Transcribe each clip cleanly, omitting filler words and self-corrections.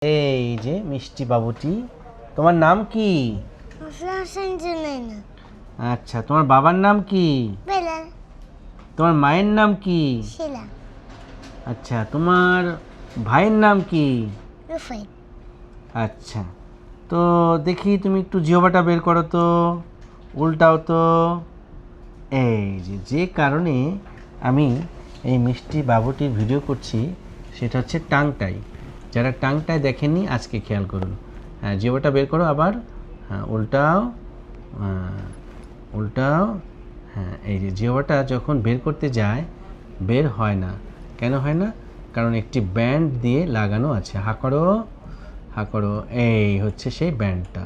এই যে মিষ্টি বাবুটি, তোমার নাম কি? আচ্ছা, তোমার বাবার নাম কি? তোমার মায়ের নাম কি? আচ্ছা, তোমার ভাইয়ের নাম কি? আচ্ছা, তো দেখি তুমি একটু জিওবাটা বের করো তো, উল্টাও তো। এই যে কারণে আমি এই মিষ্টি বাবুটির ভিডিও করছি সেটা হচ্ছে টাংটাই। যারা টাংটাই দেখেননি আজকে খেয়াল করুন। হ্যাঁ, জিওবাটা বের করো আবার। হ্যাঁ, উল্টাও, উল্টাও। হ্যাঁ, এই যে জিওবাটা যখন বের করতে যায় বের হয় না। কেন হয় না? কারণ একটি ব্যান্ড দিয়ে লাগানো আছে। হা করো, হা করো। এই হচ্ছে সেই ব্যান্ডটা।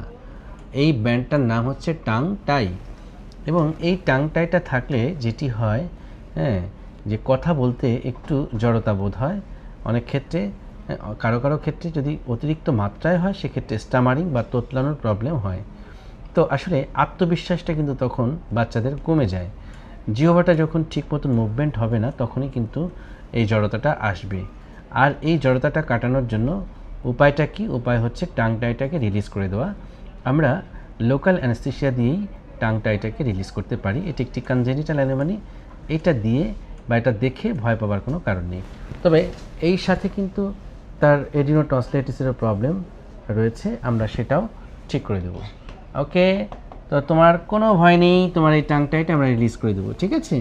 এই ব্যান্ডটার নাম হচ্ছে টাং টাই। এবং এই টাং টাইটা থাকলে যেটি হয়, হ্যাঁ, যে কথা বলতে একটু জড়তা বোধ হয় অনেক ক্ষেত্রে। কারো কারো ক্ষেত্রে যদি অতিরিক্ত মাত্রায় হয় সেক্ষেত্রে স্টামারিং বা তোতলানোর প্রবলেম হয়। তো আসলে আত্মবিশ্বাসটা কিন্তু তখন বাচ্চাদের কমে যায়। জিহ্বাটা যখন ঠিক মতন মুভমেন্ট হবে না তখনই কিন্তু এই জড়তাটা আসবে। আর এই জড়তাটা কাটানোর জন্য উপায়টা কি? উপায় হচ্ছে টাং টাইটাকে রিলিজ করে দেওয়া। আমরা লোকাল অ্যানেস্থেশিয়া দিয়েই টাং টাইটাকে রিলিজ করতে পারি। এটি একটি কনজেনিটাল অ্যানোমালি। এটা দিয়ে বা এটা দেখে ভয় পাওয়ার কোনো কারণ নেই। তবে এই সাথে কিন্তু তার এডিনোটনসিলাইটিসেরও প্রবলেম রয়েছে, আমরা সেটাও ঠিক করে দেবো। ওকে, তো তোমার কোনো ভয় নেই, তোমার এই টাং টাইটা আমরা রিলিজ করে দেবো, ঠিক আছে?